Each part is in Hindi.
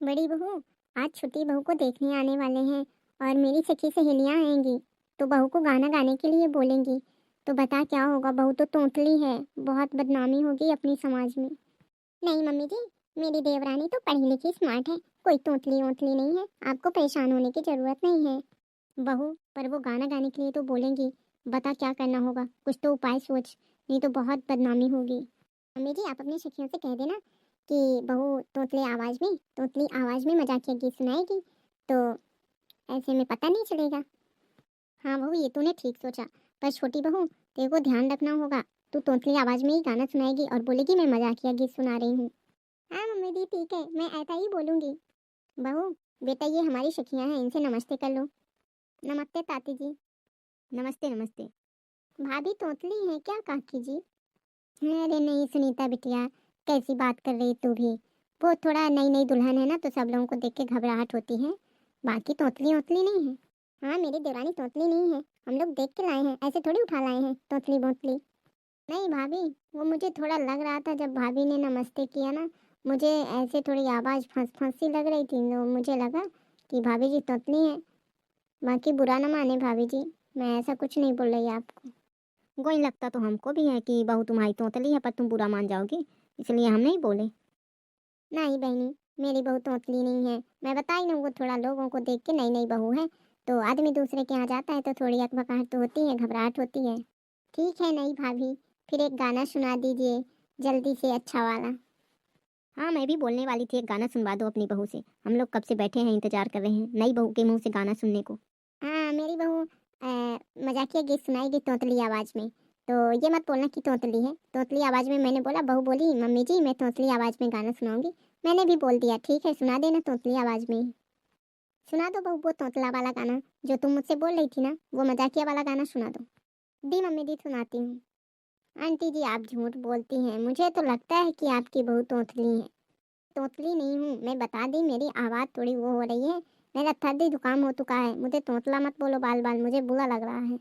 बड़ी बहू, आज छोटी बहू को देखने आने वाले हैं और मेरी सखी सहेलियां आएंगी तो बहू को गाना गाने के लिए बोलेंगी। तो बता क्या होगा, बहू तो तोतली है, बहुत बदनामी होगी अपनी समाज में। नहीं मम्मी जी, मेरी देवरानी तो पढ़ी लिखी स्मार्ट है, कोई तोतली ओतली नहीं है, आपको परेशान होने की जरूरत नहीं है। बहू, पर वो गाना गाने के लिए तो बोलेंगी, बता क्या करना होगा, कुछ तो उपाय सोच, नहीं तो बहुत बदनामी होगी। मम्मी जी, आप अपनी सखियों से कह देना कि बहू तोतली आवाज में मजाकिया गीत सुनाएगी, तो ऐसे में पता नहीं चलेगा। हाँ बहू, ये तूने ठीक सोचा, पर छोटी बहू तेरे को ध्यान रखना होगा, तू तोतली आवाज में ही गाना सुनाएगी और बोलेगी मैं मजाकिया गीत सुना रही हूँ। हाँ मम्मी जी ठीक है, मैं ऐसा ही बोलूंगी। बहू बेटा, ये हमारी सखियां हैं, इनसे नमस्ते कर लो। नमस्ते ताती जी। नमस्ते नमस्ते। भाभी तोतली है क्या काकी जी? अरे नहीं सुनीता बिटिया, कैसी बात कर रही तू भी। वो थोड़ा नई नई दुल्हन है ना, तो सब लोगों को देख के घबराहट होती है, बाकी तोतली ओतली नहीं है। हाँ मेरी देवरानी तोतली नहीं है, हम लोग देख के लाए हैं, ऐसे थोड़ी उठा लाए हैं तोतली बोतली। नहीं भाभी, वो मुझे थोड़ा लग रहा था जब भाभी ने नमस्ते किया ना, मुझे ऐसे थोड़ी आवाज़ फंस फंस सी लग रही थी, तो मुझे लगा कि भाभी जी तोतली हैं। बाकी बुरा ना माने भाभी जी, मैं ऐसा कुछ नहीं बोल रही आपको। कोई लगता तो हमको भी है कि बहू तुम्हारी तोतली है, पर तुम बुरा मान जाओगी, इसलिए हम नहीं बोले। नहीं बहनी, मेरी बहू तोतली नहीं है, मैं बताई ना, वो थोड़ा लोगों को देख के नई नई बहू है, तो आदमी दूसरे के यहाँ जाता है तो थोड़ी अकबकाहट तो होती है, घबराहट होती है। ठीक है नहीं भाभी, फिर एक गाना सुना दीजिए जल्दी से, अच्छा वाला। हाँ मैं भी बोलने वाली थी, एक गाना सुनवा दो अपनी बहू से, हम लोग कब से बैठे हैं इंतजार कर रहे हैं नई बहू के मुंह से गाना सुनने को। हाँ मेरी बहू मजाकिया गीत सुनाएगी तोतली आवाज में, तो ये मत बोलना कि तोतली है। तोतली आवाज में मैंने बोला, बहू बोली मम्मी जी मैं तोतली आवाज में गाना सुनाऊंगी, मैंने भी बोल दिया ठीक है सुना देना तोतली आवाज में ही। सुना दो बहू वो तोतला वाला गाना जो तुम मुझसे बोल रही थी ना, वो मजाकिया वाला गाना सुना दो। दी मम्मी दी सुनाती हूँ। आंटी जी आप झूठ बोलती हैं, मुझे तो लगता है कि आपकी बहू तोतली है। तोतली नहीं हूँ मैं, बता दी, मेरी आवाज़ थोड़ी वो हो रही है, मेरा सर्दी जुकाम हो चुका है, मुझे तोतला मत बोलो बाल बाल, मुझे बुरा लग रहा है।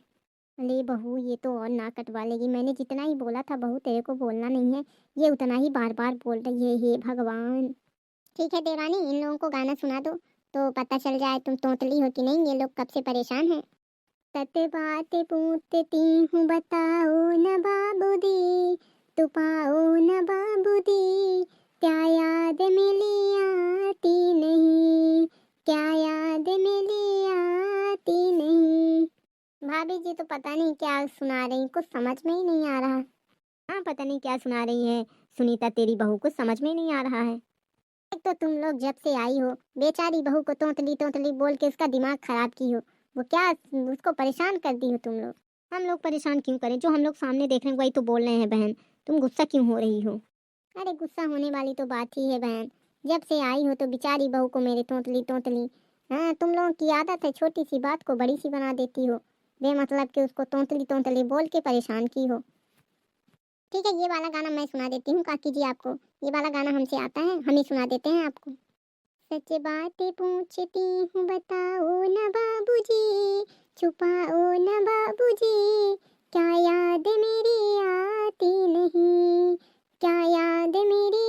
अरे बहू ये तो और ना कटवा लेगी, मैंने जितना ही बोला था बहू तेरे को बोलना नहीं है, ये उतना ही बार बार बोल रही है, हे भगवान। ठीक है देवरानी, इन लोगों को गाना सुना दो तो पता चल जाए तुम तोतली हो कि नहीं, ये लोग कब से परेशान हैं। सत बात पूछती हूँ बताओ न बाबू दी, तू पाओ न बाबू दी, क्या याद मिली आती नहीं, क्या याद मिली आती नहीं। भाभी जी तो पता नहीं क्या सुना रही, कुछ समझ में ही नहीं आ रहा। हाँ पता नहीं क्या सुना रही है सुनीता तेरी बहू, कुछ समझ में ही नहीं आ रहा है। एक तो तुम लोग जब से आई हो बेचारी बहू को तोतली तोतली बोल के उसका दिमाग खराब की हो, वो क्या उसको परेशान कर दी हो तुम लोग। हम लोग परेशान क्यों करें, जो हम लोग सामने देख रहे हैं वही तो बोल रहे हैं बहन, तुम गुस्सा क्यों हो रही हो। अरे गुस्सा होने वाली तो बात ही है बहन, जब से आई हो तो बेचारी बहू को मेरी तोतली तोतली। हाँ तुम लोगों की आदत है छोटी सी बात को बड़ी सी बना देती हो, बेमतलब के उसको तोतली तोतली बोल के परेशान की हो। ठीक है ये वाला गाना मैं सुना देती हूँ काकी जी आपको, ये वाला गाना हमसे आता है, हम ही सुना देते हैं आपको। सच बात पूछती हूँ बताओ न बाबूजी, छुपाओ न बाबूजी, क्या याद मेरी आती नहीं, क्या याद मेरी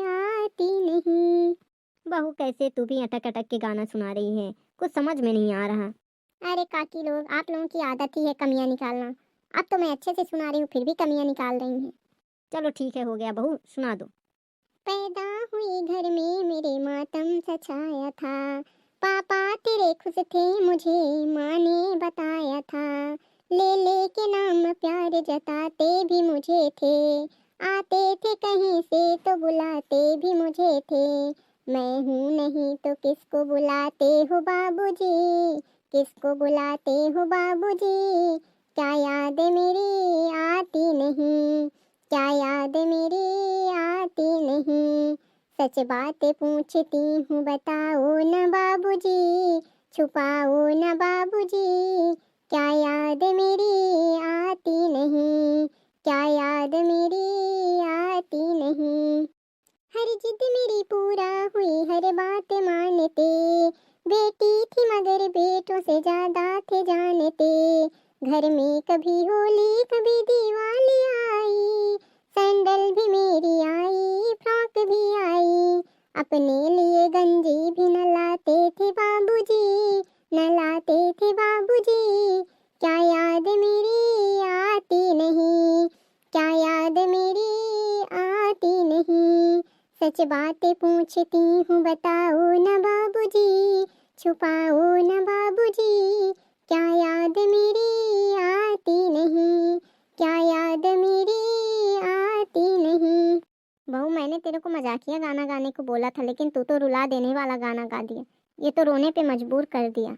आती नहीं। बहू कैसे तू भी अटक अटक के गाना सुना रही है, कुछ समझ में नहीं आ रहा। अरे काकी लोग, आप लोगों की आदत ही है कमियां निकालना, अब तो मैं अच्छे से सुना रही हूँ फिर भी कमियां निकाल रही हैं। चलो ठीक है हो गया बहू, सुना दो। पैदा हुई घर में मेरे मातम सा छाया था, पापा तेरे खुश थे मुझे माँ ने बताया था, ले ले के नाम प्यार जताते भी मुझे थे, आते थे कहीं से तो बुलाते भी मुझे थे, मैं हूँ नहीं तो किसको बुलाते हो बाबूजी, किसको बुलाते हो बाबूजी, क्या याद मेरी आती नहीं, क्या याद मेरी आती नहीं। सच बात पूछती हूँ बताओ न बाबूजी, छुपाओ न बाबूजी, क्या याद मेरी आती नहीं, क्या याद मेरी आती नहीं। हर जिद मेरी पूरा हुई हर बात मानते, बेटी थी मगर बेटों से ज्यादा थे जानते, घर में कभी होली कभी दिवाली आई, सैंडल भी मेरी आई फ्रॉक भी आई, अपने लिए गंजी सच बातें पूछती हूँ बताओ न बाबूजी, छुपाओ न बाबूजी, क्या याद मेरी आती नहीं, क्या याद मेरी आती नहीं। बहू मैंने तेरे को मजाकिया गाना गाने को बोला था, लेकिन तू तो रुला देने वाला गाना गा दिया। ये तो रोने पे मजबूर कर दिया।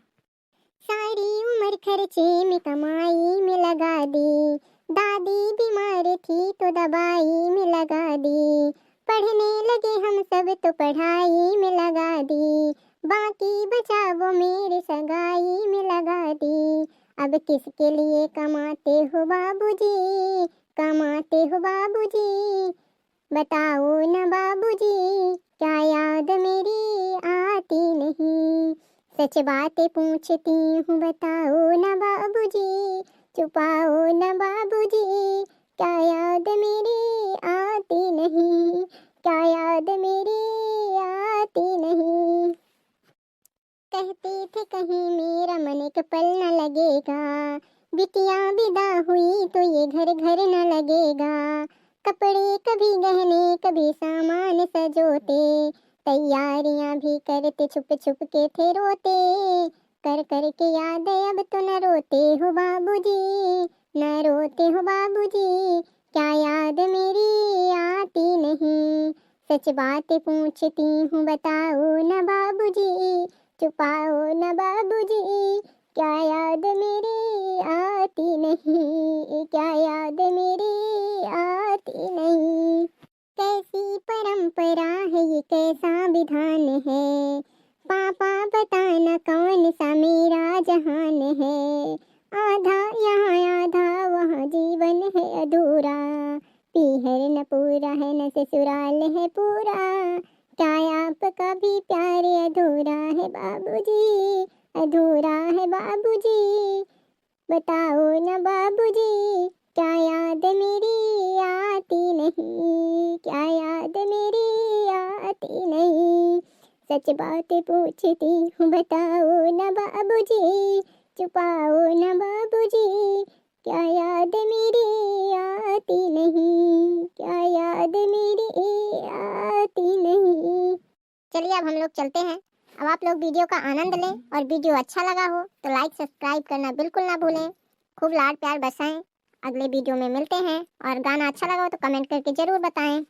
सारी उम्र खर्चे में कमाई में लगा दी, दादी बीमार थी तो दवाई में लगा दी, पढ़ने लगे हम सब तो पढ़ाई में लगा दी, बाकी बचा वो मेरे सगाई में लगा दी। अब किसके लिए कमाते हो बाबूजी, कमाते हो बाबूजी, बताओ न बाबूजी, क्या याद मेरी आती नहीं। सच बातें पूछती हूँ बताओ न बाबूजी, छुपाओ न बाबूजी, क्या याद मेरी आती नहीं, क्या याद मेरी आती नहीं। कहते थे कहीं मेरा मन एक पल न लगेगा, बिटिया विदा हुई तो ये घर घर न लगेगा, कपड़े कभी गहने कभी सामान सजोते, तैयारियां भी करते छुप छुप के थे रोते, कर कर के याद अब तो न रोते हो बाबूजी, न रोते हो बाबूजी, क्या याद मेरी आती नहीं। सच बातें पूछती हूँ बताओ न बाबूजी, छुपाओ न बाबूजी, क्या याद मेरी आती नहीं, क्या याद मेरी आती नहीं। कैसी परंपरा है ये, कैसा विधान है, पापा बताना कौन सा मेरा जहान है, आधा यहाँ आधा वहाँ जीवन है अधूरा, पीहर न पूरा है न ससुराल है पूरा, क्या आपका भी प्यार अधूरा है बाबूजी, अधूरा है बाबूजी, बताओ न बाबूजी, क्या याद मेरी आती नहीं, क्या याद मेरी आती नहीं। सच बातें पूछती हूँ बताओ न बाबूजी, छुपाओ न बाबूजी, क्या याद मेरी आती नहीं, क्या याद मेरी आती नहीं। चलिए अब हम लोग चलते हैं। अब आप लोग वीडियो का आनंद लें, और वीडियो अच्छा लगा हो तो लाइक सब्सक्राइब करना बिल्कुल ना भूलें। खूब लाड प्यार बरसाएं। अगले वीडियो में मिलते हैं, और गाना अच्छा लगा हो तो कमेंट करके ज़रूर बताएं।